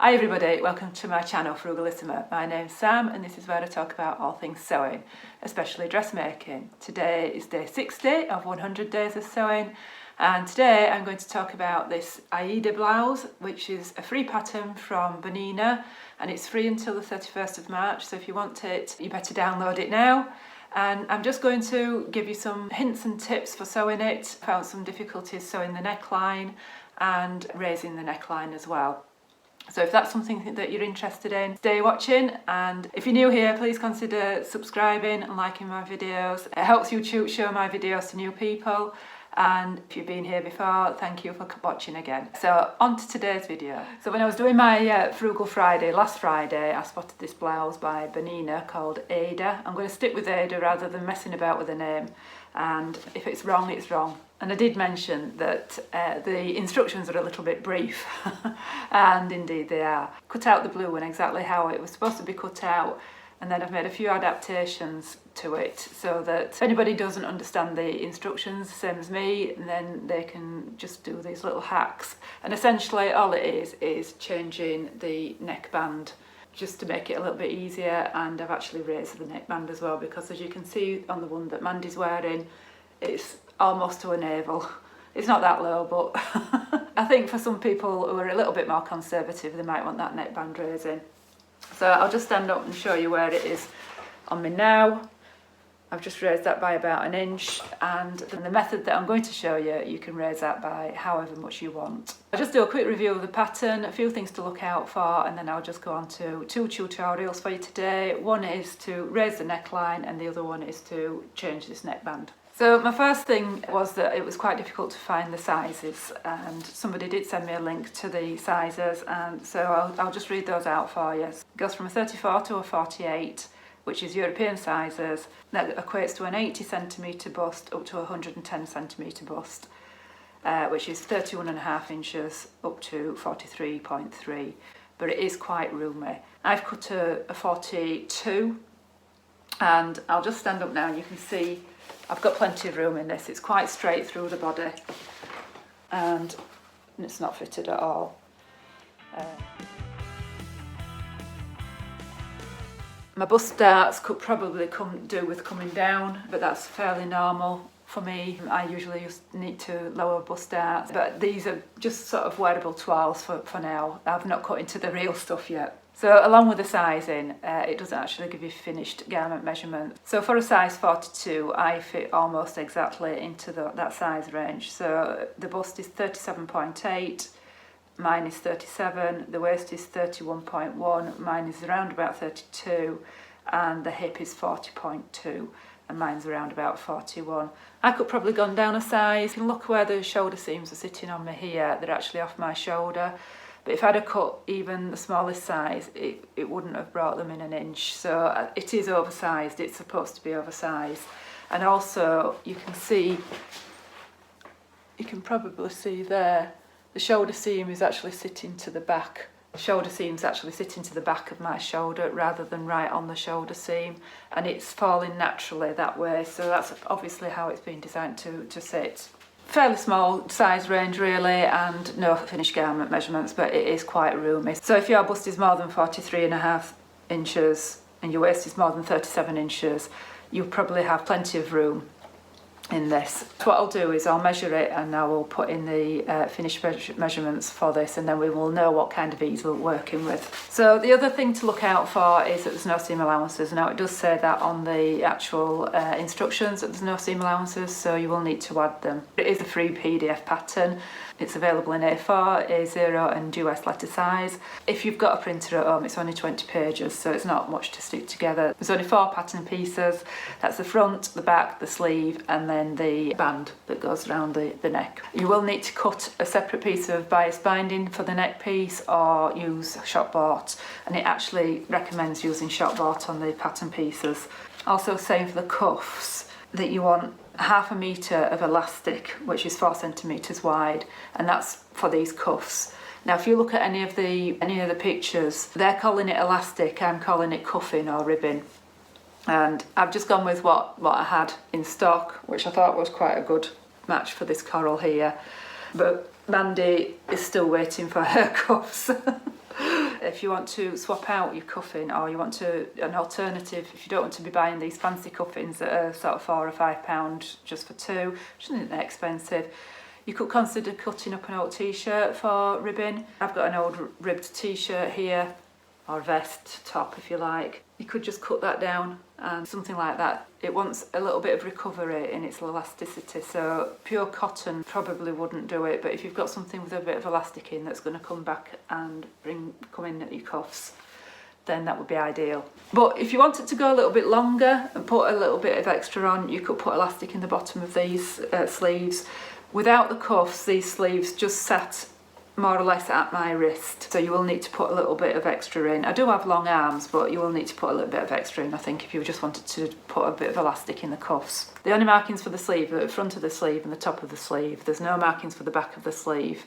Hi everybody, welcome to my channel Frugalisama. My name's Sam and this is where I talk about all things sewing, especially dressmaking. Today is day 60 of 100 days of sewing, and today I'm going to talk about this Aida Blouse, which is a free pattern from Bernina, and it's free until the 31st of March, so if you want it you better download it now. And I'm just going to give you some hints and tips for sewing it. Found some difficulties sewing the neckline and raising the neckline as well. So if that's something that you're interested in, stay watching, and if you're new here, please consider subscribing and liking my videos. It helps YouTube show my videos to new people, and if you've been here before, thank you for watching again. So on to today's video. So when I was doing my Frugal Friday, last Friday, I spotted this blouse by Bernina called Aida. I'm going to stick with Aida rather than messing about with the name, and if it's wrong, it's wrong. And I did mention that the instructions are a little bit brief, and indeed they are. Cut out the blue one exactly how it was supposed to be cut out, and then I've made a few adaptations to it so that if anybody doesn't understand the instructions, same as me, then they can just do these little hacks. And essentially all it is changing the neckband just to make it a little bit easier, and I've actually raised the neckband as well, because as you can see on the one that Mandy's wearing, it's almost to a navel. It's not that low, but I think for some people who are a little bit more conservative, they might want that neckband raising. So I'll just stand up and show you where it is on me now. I've just raised that by about an inch, and the method that I'm going to show you, you can raise that by however much you want. I'll just do a quick review of the pattern, a few things to look out for, and then I'll just go on to two tutorials for you today. One is to raise the neckline and the other one is to change this neckband. So my first thing was that it was quite difficult to find the sizes, and somebody did send me a link to the sizes, and so I'll just read those out for you. It goes from a 34 to a 48, which is European sizes. That equates to an 80 centimetre bust up to a 110 centimetre bust, which is 31.5 inches up to 43.3, but it is quite roomy. I've cut a 42, and I'll just stand up now and you can see I've got plenty of room in this. It's quite straight through the body and it's not fitted at all. My bust darts could probably do with coming down, but that's fairly normal for me. I usually just need to lower bust darts, but these are just sort of wearable toiles for now. I've not cut into the real stuff yet. So along with the sizing, it doesn't actually give you finished garment measurement. So for a size 42, I fit almost exactly into that size range. So the bust is 37.8, mine is 37, the waist is 31.1, mine is around about 32, and the hip is 40.2, and mine's around about 41. I could probably gone down a size. You can look where the shoulder seams are sitting on me here, they're actually off my shoulder. But if I'd have cut even the smallest size, it wouldn't have brought them in an inch. So it is oversized, it's supposed to be oversized. And also you can see, you can probably see there, the shoulder seam is actually sitting to the back. The shoulder seam's actually sitting to the back of my shoulder rather than right on the shoulder seam. And it's falling naturally that way. So that's obviously how it's been designed to sit. Fairly small size range really, and no finished garment measurements, but it is quite roomy. So if your bust is more than 43.5 inches and your waist is more than 37 inches, you'll probably have plenty of room in this. So what I'll do is I'll measure it and I will put in the finished measurements for this, and then we will know what kind of easel we're working with. So the other thing to look out for is that there's no seam allowances. Now it does say that on the actual instructions that there's no seam allowances, so you will need to add them. It is a free PDF pattern. It's available in A4, A0 and US letter size. If you've got a printer at home, it's only 20 pages, so it's not much to stick together. There's only 4 pattern pieces. That's the front, the back, the sleeve, and then the band that goes around the neck. You will need to cut a separate piece of bias binding for the neck piece or use shop bought, and it actually recommends using shop bought on the pattern pieces. Also saying for the cuffs that you want 1/2 metre of elastic, which is 4 centimetres wide, and that's for these cuffs. Now if you look at any of the pictures, they're calling it elastic, I'm calling it cuffing or ribbing. And I've just gone with what I had in stock, which I thought was quite a good match for this coral here. But Mandy is still waiting for her cuffs. if you want to swap out your cuffing, or you want to an alternative, if you don't want to be buying these fancy cuffings that are sort of £4 or £5 just for two, which isn't that expensive, you could consider cutting up an old t-shirt for ribbing. I've got an old ribbed t-shirt here, or vest top if you like. You could just cut that down, and something like that, it wants a little bit of recovery in its elasticity, so pure cotton probably wouldn't do it, but if you've got something with a bit of elastic in that's going to come back and come in at your cuffs, then that would be ideal. But if you want it to go a little bit longer and put a little bit of extra on, you could put elastic in the bottom of these sleeves. Without the cuffs, these sleeves just sat more or less at my wrist, so you will need to put a little bit of extra in. I do have long arms, but you will need to put a little bit of extra in, I think, if you just wanted to put a bit of elastic in the cuffs. The only markings for the sleeve are the front of the sleeve and the top of the sleeve. There's no markings for the back of the sleeve.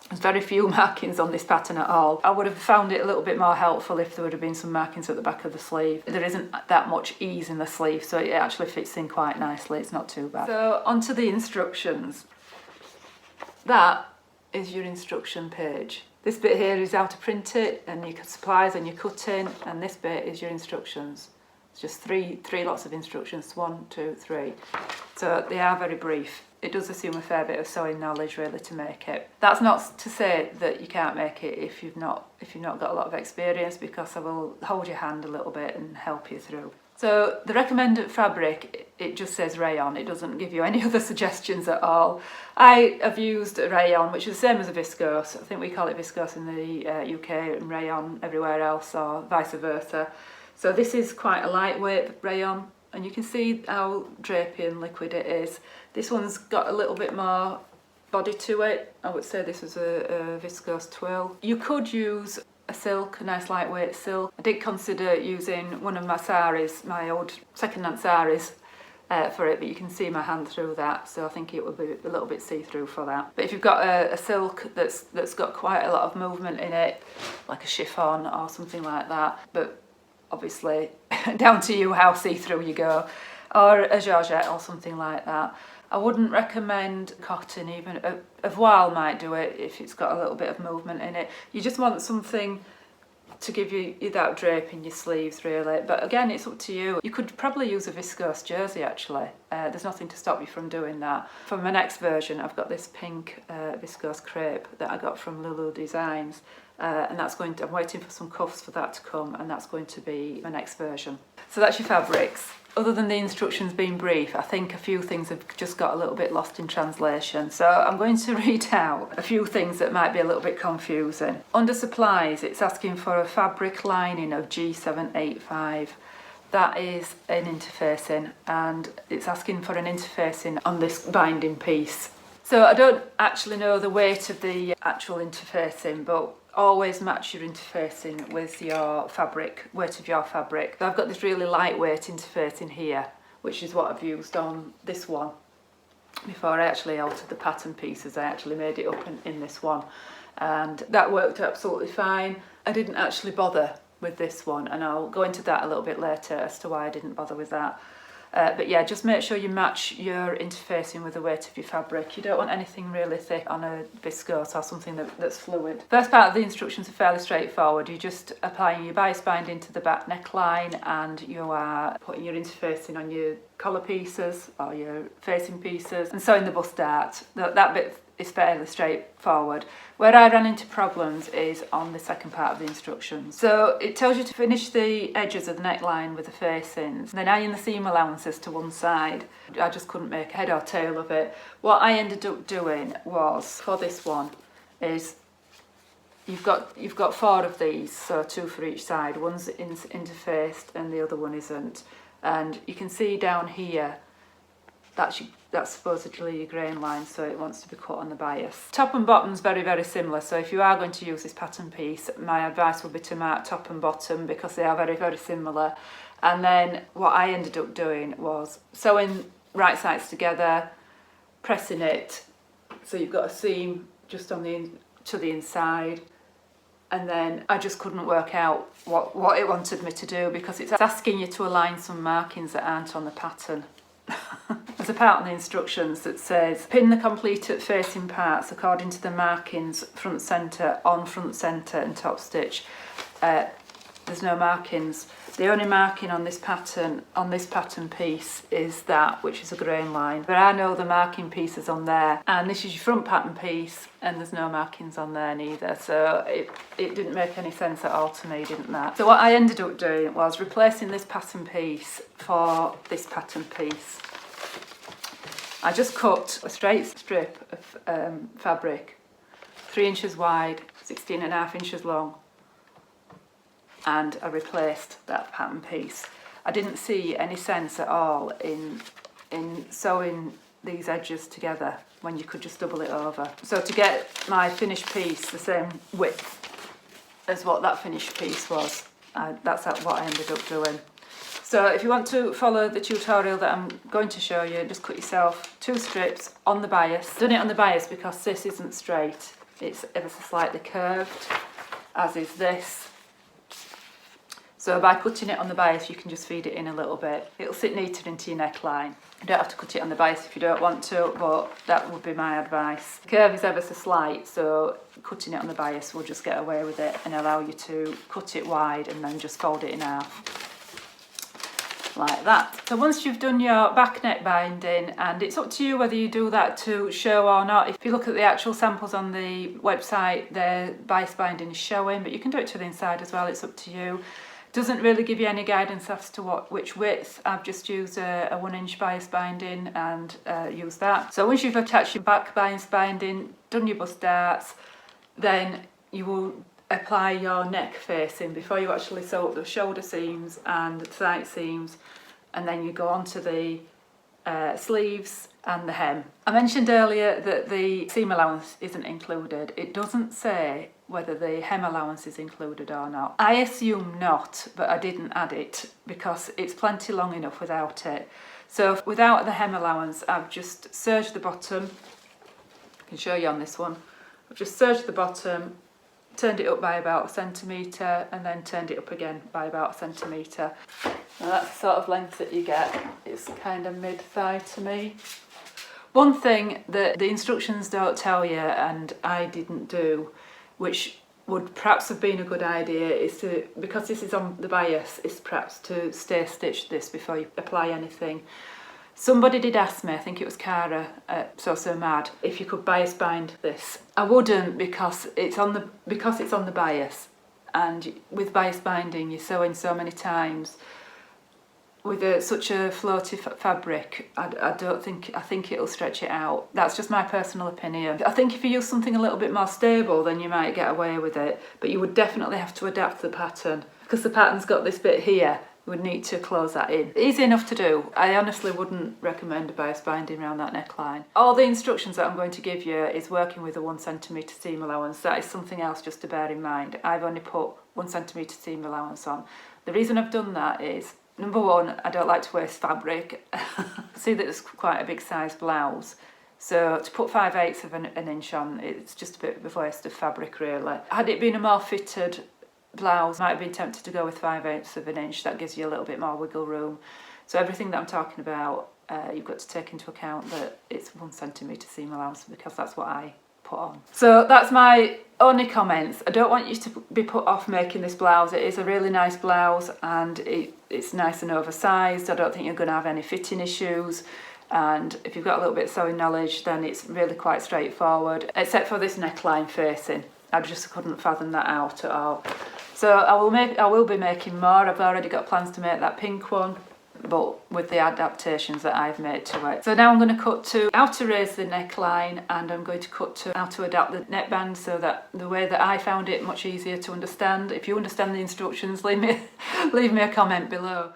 There's very few markings on this pattern at all. I would have found it a little bit more helpful if there would have been some markings at the back of the sleeve. There isn't that much ease in the sleeve, so it actually fits in quite nicely. It's not too bad. So onto the instructions. That is your instruction page. This bit here is how to print it, and your supplies and your cutting, and this bit is your instructions. It's just three lots of instructions, 1, 2, 3. So they are very brief. It does assume a fair bit of sewing knowledge really to make it. That's not to say that you can't make it if you've not got a lot of experience, because I will hold your hand a little bit and help you through. So the recommended fabric, it just says rayon. It doesn't give you any other suggestions at all. I have used rayon, which is the same as a viscose. I think we call it viscose in the UK and rayon everywhere else, or vice versa. So this is quite a lightweight rayon, and you can see how drapey and liquid it is. This one's got a little bit more body to it. I would say this was a viscose twill. You could use a silk, a nice lightweight silk. I did consider using one of my saris, my old second-hand saris, for it, but you can see my hand through that, so I think it will be a little bit see-through for that. But if you've got a silk that's got quite a lot of movement in it, like a chiffon or something like that, but obviously down to you how see-through you go, or a georgette or something like that. I wouldn't recommend cotton. Even a voile might do it if it's got a little bit of movement in it. You just want something to give you that drape in your sleeves really, but again, it's up to you. You could probably use a viscose jersey actually. There's nothing to stop you from doing that. For my next version, I've got this pink viscose crepe that I got from Lulu Designs, and that's going to, I'm waiting for some cuffs for that to come, and that's going to be my next version. So that's your fabrics. Other than the instructions being brief, I think a few things have just got a little bit lost in translation. So I'm going to read out a few things that might be a little bit confusing. Under supplies, it's asking for a fabric lining of G785. That is an interfacing, and it's asking for an interfacing on this binding piece. So I don't actually know the weight of the actual interfacing, but always match your interfacing with your fabric, weight of your fabric. So I've got this really lightweight interfacing here, which is what I've used on this one. Before I actually altered the pattern pieces, I actually made it up in this one, and that worked absolutely fine. I didn't actually bother with this one, and I'll go into that a little bit later as to why I didn't bother with that. But yeah, just make sure you match your interfacing with the weight of your fabric. You don't want anything really thick on a viscose or something that's fluid. First part of the instructions are fairly straightforward. You're just applying your bias binding to the back neckline, and you are putting your interfacing on your collar pieces or your facing pieces and sewing the bust dart. That bit is fairly straightforward. Where I ran into problems is on the second part of the instructions. So it tells you to finish the edges of the neckline with the facings, then iron the seam allowances to one side. I just couldn't make a head or tail of it. What I ended up doing was, for this one, is you've got 4 of these, so 2 for each side. One's interfaced and the other one isn't. And you can see down here, that's supposedly your grain line, so it wants to be cut on the bias. Top and bottom's very, very similar, so if you are going to use this pattern piece, my advice would be to mark top and bottom because they are very, very similar. And then what I ended up doing was sewing right sides together, pressing it so you've got a seam just on to the inside, and then I just couldn't work out what it wanted me to do because it's asking you to align some markings that aren't on the pattern. There's a part on the instructions that says pin the completed facing parts according to the markings front centre, on front centre and top stitch. There's no markings. The only marking on this pattern piece is that, which is a grain line. There are no other marking pieces on there, and this is your front pattern piece, and there's no markings on there neither. So it didn't make any sense at all to me, didn't that? So what I ended up doing was replacing this pattern piece for this pattern piece. I just cut a straight strip of fabric, 3 inches wide, 16.5 inches long, and I replaced that pattern piece. I didn't see any sense at all in sewing these edges together when you could just double it over. So to get my finished piece the same width as what that finished piece was, that's what I ended up doing. So if you want to follow the tutorial that I'm going to show you, just cut yourself 2 strips on the bias. I've done it on the bias because this isn't straight, it's ever so slightly curved, as is this. So by cutting it on the bias, you can just feed it in a little bit. It'll sit neater into your neckline. You don't have to cut it on the bias if you don't want to, but that would be my advice. The curve is ever so slight, so cutting it on the bias will just get away with it and allow you to cut it wide and then just fold it in half. Like that. So once you've done your back neck binding, and it's up to you whether you do that to show or not. If you look at the actual samples on the website, the bias binding is showing, but you can do it to the inside as well, it's up to you. Doesn't really give you any guidance as to which width. I've just used a 1 inch bias binding and used that. So once you've attached your back bias binding, done your bust darts, then you will apply your neck facing before you actually sew up the shoulder seams and the side seams, and then you go on to the sleeves and the hem. I mentioned earlier that the seam allowance isn't included. It doesn't say whether the hem allowance is included or not. I assume not, but I didn't add it because it's plenty long enough without it. So without the hem allowance, I've just serged the bottom. I can show you on this one. I've just serged the bottom, turned it up by about 1 centimetre, and then turned it up again by about 1 centimetre. Now that's the sort of length that you get. It's kind of mid-thigh to me. One thing that the instructions don't tell you, and I didn't do, which would perhaps have been a good idea, is to, because this is on the bias, is perhaps to stay stitch this before you apply anything. Somebody did ask me, I think it was Cara at So Mad, if you could bias bind this. I wouldn't because it's on the bias, and with bias binding you're sewing so many times. With such a floaty fabric, I think it'll stretch it out. That's just my personal opinion. I think if you use something a little bit more stable, then you might get away with it, but you would definitely have to adapt the pattern. Because the pattern's got this bit here, you would need to close that in. Easy enough to do. I honestly wouldn't recommend a bias binding around that neckline. All the instructions that I'm going to give you is working with a 1 centimetre seam allowance. That is something else just to bear in mind. I've only put 1 centimetre seam allowance on. The reason I've done that is, number one, I don't like to waste fabric. See that it's quite a big size blouse. So to put 5/8 of an inch on, it's just a bit of a waste of fabric really. Had it been a more fitted blouse, I might have been tempted to go with 5/8 of an inch. That gives you a little bit more wiggle room. So everything that I'm talking about, you've got to take into account that it's 1 centimetre seam allowance because that's what I put on. So that's my only comments. I don't want you to be put off making this blouse. It is a really nice blouse and it's nice and oversized. I don't think you're going to have any fitting issues, and if you've got a little bit of sewing knowledge then it's really quite straightforward, except for this neckline facing. I just couldn't fathom that out at all. So I will be making more. I've already got plans to make that pink one, but with the adaptations that I've made to it. So now I'm going to cut to how to raise the neckline, and I'm going to cut to how to adapt the neckband so that the way that I found it much easier to understand. If you understand the instructions, leave me a comment below.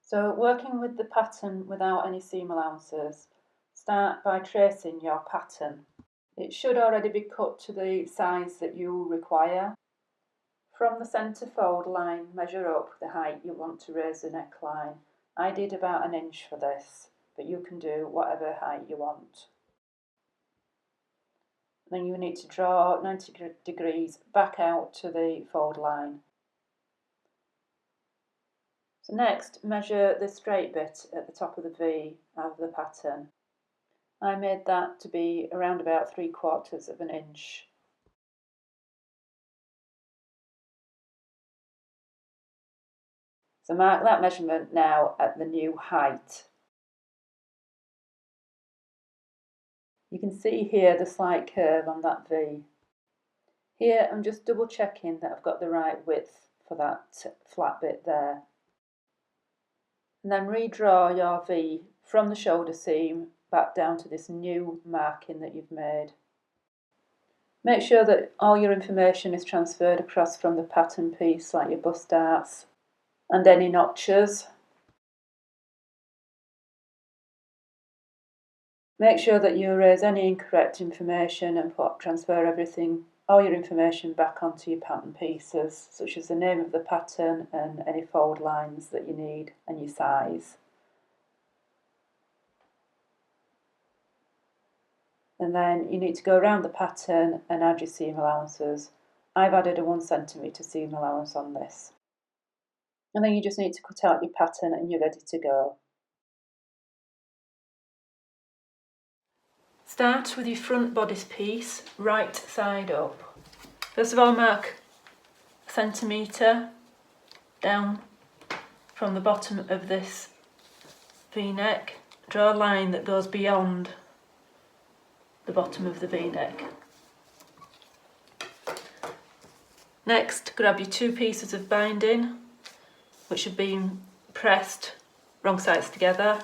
So working with the pattern without any seam allowances, start by tracing your pattern. It should already be cut to the size that you require. From the centre fold line, measure up the height you want to raise the neckline. I did about 1 inch for this, but you can do whatever height you want. Then you need to draw 90 degrees back out to the fold line. So next, measure the straight bit at the top of the V of the pattern. I made that to be around about 3/4 of an inch. So mark that measurement now at the new height. You can see here the slight curve on that V. Here I'm just double checking that I've got the right width for that flat bit there. And then redraw your V from the shoulder seam back down to this new marking that you've made. Make sure that all your information is transferred across from the pattern piece, like your bust darts and any notches. Make sure that you erase any incorrect information and transfer everything, all your information back onto your pattern pieces, such as the name of the pattern and any fold lines that you need and your size. And then you need to go around the pattern and add your seam allowances. I've added a 1 centimetre seam allowance on this. And then you just need to cut out your pattern and you're ready to go. Start with your front bodice piece, right side up. First of all, mark a centimetre down from the bottom of this V-neck. Draw a line that goes beyond the bottom of the V-neck. Next, grab your 2 pieces of binding, which have been pressed wrong sides together,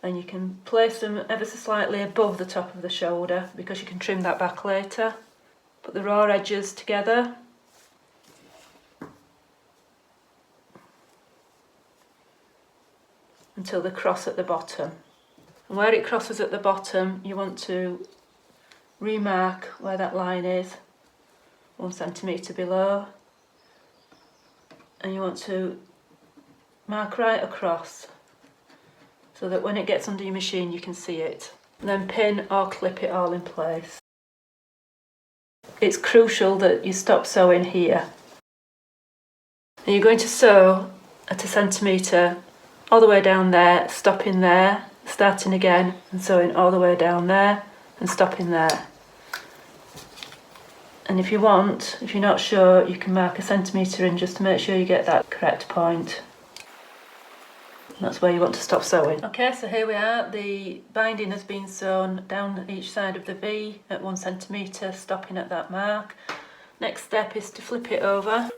and you can place them ever so slightly above the top of the shoulder because you can trim that back later. Put the raw edges together until they cross at the bottom. And where it crosses at the bottom, you want to remark where that line is, 1 centimetre below, and you want to mark right across so that when it gets under your machine you can see it. And then pin or clip it all in place. It's crucial that you stop sewing here. And you're going to sew at 1 centimetre all the way down there, stopping there, starting again and sewing all the way down there and stopping there. And if you want, if you're not sure, you can mark 1 centimetre in just to make sure you get that correct point. That's where you want to stop sewing. Okay, so here we are. The binding has been sewn down each side of the V at 1 centimetre, stopping at that mark. Next step is to flip it over,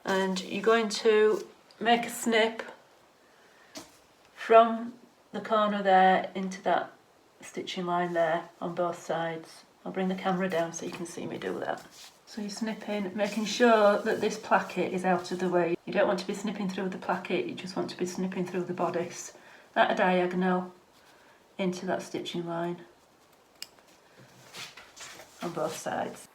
and you're going to make a snip from the corner there into that stitching line there on both sides. I'll bring the camera down so you can see me do that. So you're snipping, making sure that this placket is out of the way. You don't want to be snipping through the placket, you just want to be snipping through the bodice at a diagonal into that stitching line on both sides.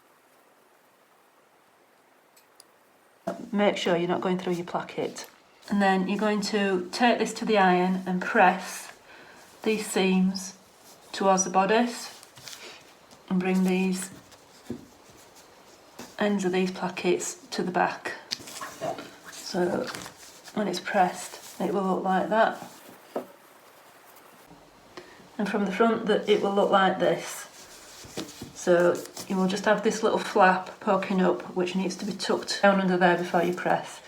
Make sure you're not going through your placket. And then you're going to take this to the iron and press these seams towards the bodice and bring these ends of these plackets to the back. So when it's pressed it will look like that, and from the front it will look like this. So you will just have this little flap poking up which needs to be tucked down under there before you press.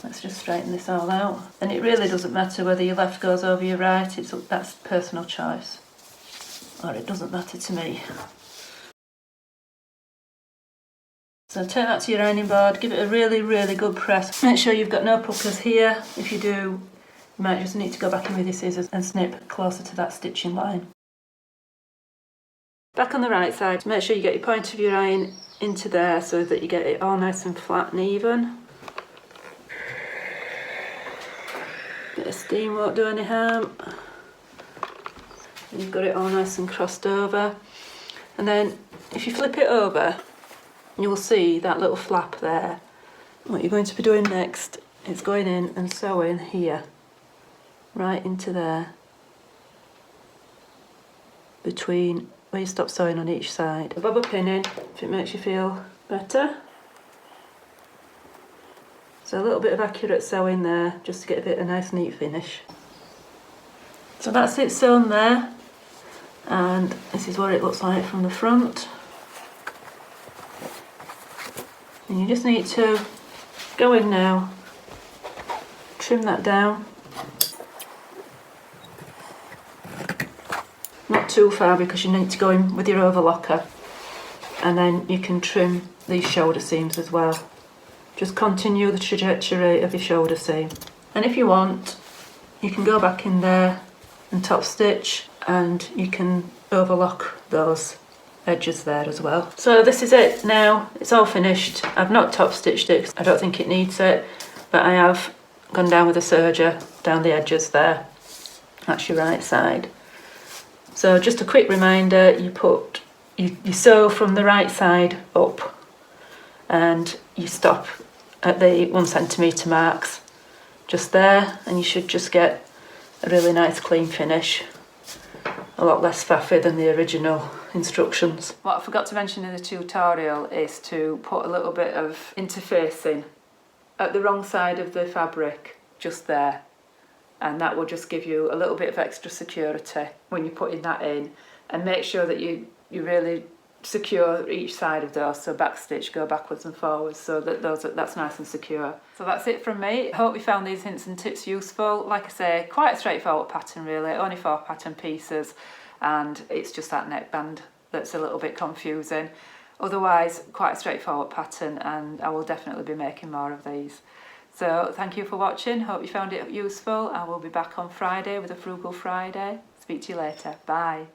Let's just straighten this all out. And it really doesn't matter whether your left goes over your right, that's personal choice. Or it doesn't matter to me. So take that to your ironing board, give it a really, really good press. Make sure you've got no puckers here. If you do, you might just need to go back in with your scissors and snip closer to that stitching line. Back on the right side, make sure you get your point of your iron into there so that you get it all nice and flat and even. Bit of steam won't do any harm. And you've got it all nice and crossed over. And then if you flip it over, you will see that little flap there. What you're going to be doing next is going in and sewing here, right into there, between where you stop sewing on each side. A bobber pinning if it makes you feel better. So a little bit of accurate sewing there, just to get a bit of nice neat finish. So that's it sewn there, and this is what it looks like from the front. And you just need to go in now, trim that down. Not too far because you need to go in with your overlocker, and then you can trim these shoulder seams as well. Just continue the trajectory of your shoulder seam. And if you want, you can go back in there and top stitch, and you can overlock those edges there as well. So this is it now, it's all finished. I've not top stitched it, I don't think it needs it, but I have gone down with a serger down the edges there. That's your right side. So just a quick reminder, you sew from the right side up, and you stop at the 1 centimetre marks just there, and you should just get a really nice clean finish. A lot less faffy than the original instructions. What I forgot to mention in the tutorial is to put a little bit of interfacing at the wrong side of the fabric, just there, and that will just give you a little bit of extra security when you're putting that in. And make sure that you really secure each side of those, so back stitch, go backwards and forwards, so that that's nice and secure. So that's it from me. I hope you found these hints and tips useful. Like I say, quite a straightforward pattern really, only 4 pattern pieces, and it's just that neckband that's a little bit confusing. Otherwise, quite a straightforward pattern, and I will definitely be making more of these. So thank you for watching, hope you found it useful. I will be back on Friday with a Frugal Friday. Speak to you later, bye.